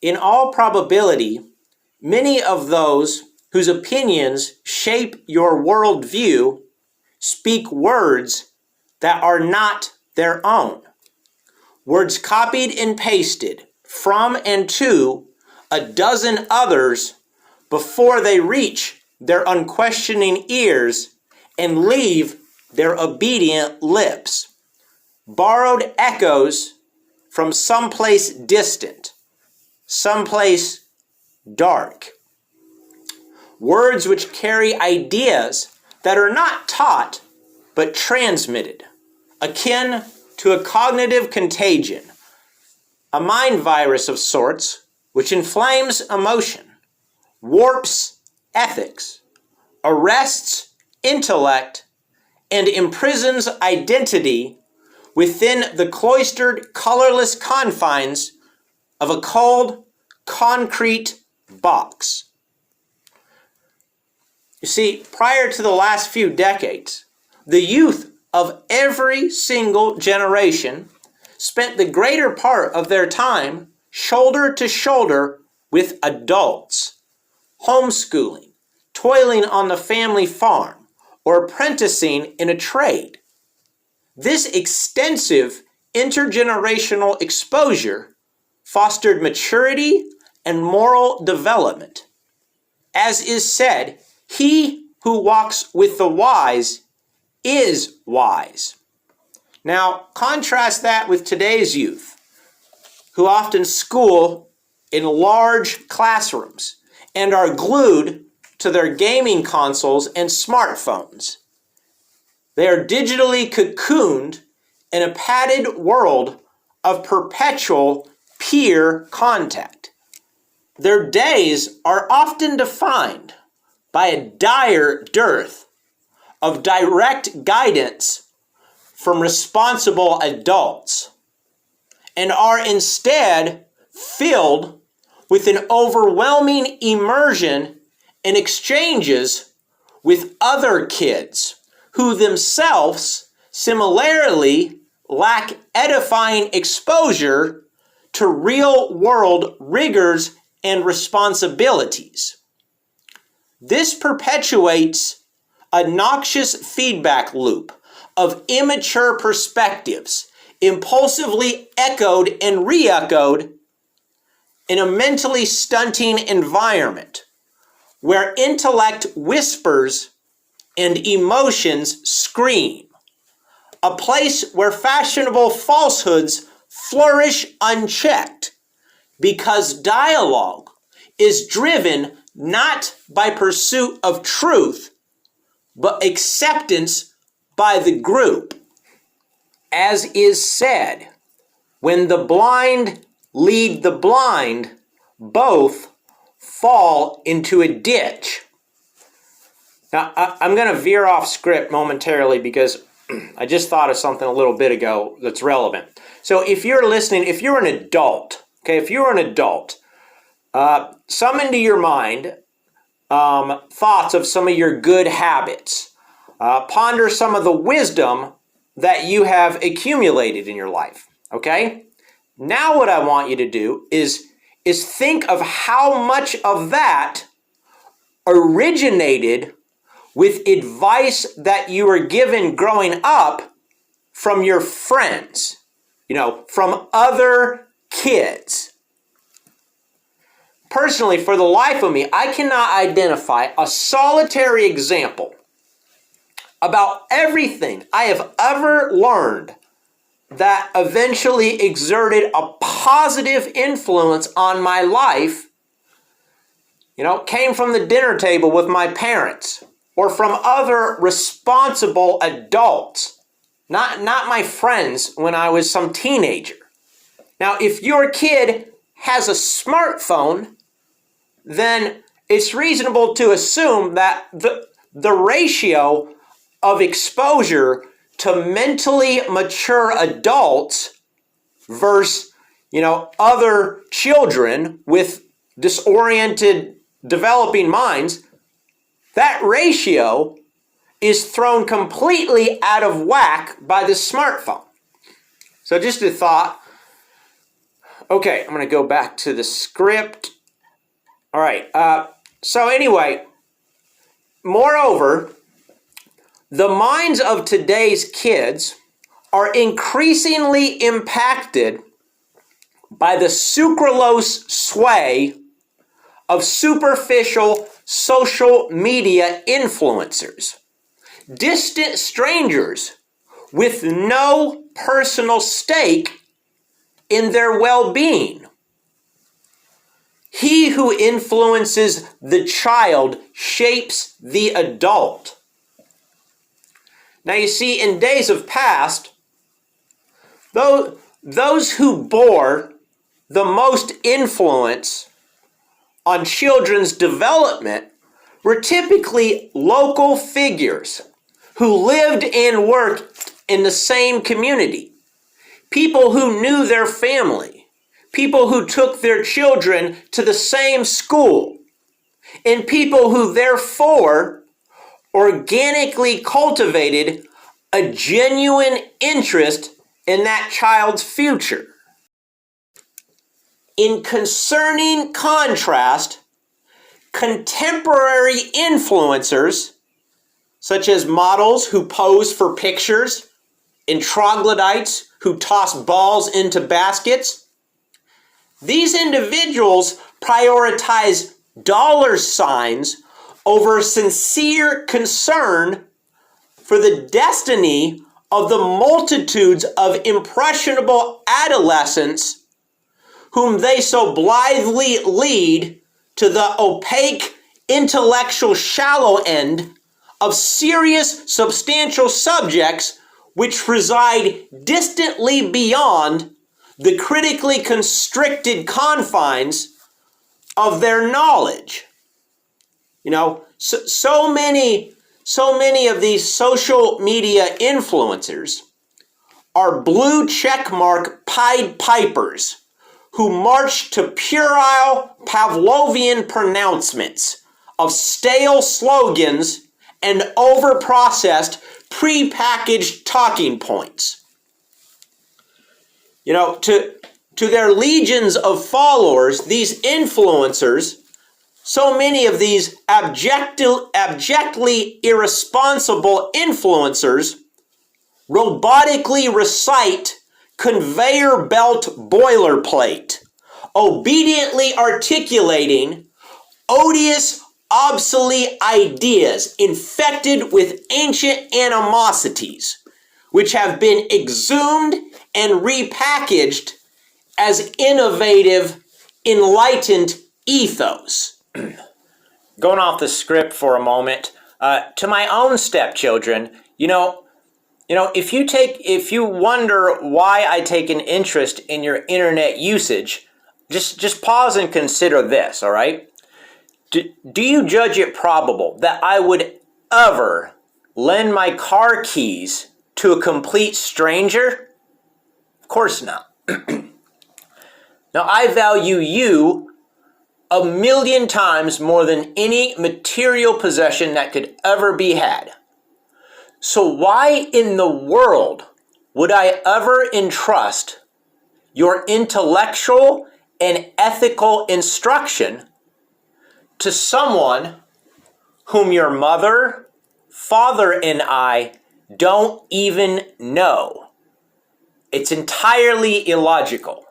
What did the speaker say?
In all probability, many of those whose opinions shape your worldview speak words that are not their own. Words copied and pasted from and to a dozen others before they reach their unquestioning ears and leave their obedient lips. Borrowed echoes from someplace distant, someplace dark. Words which carry ideas that are not taught but transmitted, akin to a cognitive contagion, a mind virus of sorts which inflames emotion, warps ethics, arrests intellect, and imprisons identity within the cloistered, colorless confines of a cold, concrete box. You see, prior to the last few decades, the youth of every single generation spent the greater part of their time shoulder to shoulder with adults, homeschooling, toiling on the family farm, or apprenticing in a trade. This extensive intergenerational exposure fostered maturity and moral development. As is said, he who walks with the wise is wise. Now, contrast that with today's youth, who often school in large classrooms and are glued to their gaming consoles and smartphones. They are digitally cocooned in a padded world of perpetual peer contact. Their days are often defined by a dire dearth of direct guidance from responsible adults, and are instead filled with an overwhelming immersion in exchanges with other kids who themselves similarly lack edifying exposure to real-world rigors and responsibilities. This perpetuates a noxious feedback loop of immature perspectives, impulsively echoed and re-echoed in a mentally stunting environment where intellect whispers and emotions scream, a place where fashionable falsehoods flourish unchecked because dialogue is driven not by pursuit of truth, but acceptance by the group. As is said, when the blind lead the blind, both fall into a ditch. Now, I'm going to veer off script momentarily because I just thought of something a little bit ago that's relevant. So if you're listening, if you're an adult, summon to your mind thoughts of some of your good habits. Ponder some of the wisdom that you have accumulated in your life, okay? Now what I want you to do is think of how much of that originated with advice that you were given growing up from your friends, from other kids. Personally, for the life of me, I cannot identify a solitary example about everything I have ever learned that eventually exerted a positive influence on my life, came from the dinner table with my parents or from other responsible adults, not my friends when I was some teenager. Now, if your kid has a smartphone, then it's reasonable to assume that the ratio of exposure to mentally mature adults versus, other children with disoriented, developing minds, that ratio is thrown completely out of whack by the smartphone. So just a thought, Okay, I'm going to go back to the script. All right. So anyway, moreover, the minds of today's kids are increasingly impacted by the sucralose sway of superficial social media influencers, distant strangers with no personal stake in their well-being. He who influences the child shapes the adult. Now you see, in days of past, those who bore the most influence on children's development were typically local figures who lived and worked in the same community, people who knew their family, people who took their children to the same school, and people who therefore organically cultivated a genuine interest in that child's future. In concerning contrast, contemporary influencers, such as models who pose for pictures and troglodytes who toss balls into baskets, these individuals prioritize dollar signs over sincere concern for the destiny of the multitudes of impressionable adolescents whom they so blithely lead to the opaque intellectual shallow end of serious substantial subjects which reside distantly beyond the critically constricted confines of their knowledge. You know, so many of these social media influencers are blue checkmark Pied Pipers who march to puerile Pavlovian pronouncements of stale slogans and overprocessed, prepackaged talking points. You know, to their legions of followers, these influencers, so many of these abjectly irresponsible influencers robotically recite conveyor belt boilerplate, obediently articulating odious, obsolete ideas infected with ancient animosities, which have been exhumed and repackaged as innovative, enlightened ethos. Going off the script for a moment, to my own stepchildren, if you wonder why I take an interest in your internet usage, just pause and consider this, all right? Do you judge it probable that I would ever lend my car keys to a complete stranger? Of course not. Now, I value you 1,000,000 times more than any material possession that could ever be had. So why in the world would I ever entrust your intellectual and ethical instruction to someone whom your mother, father, and I don't even know? It's entirely illogical.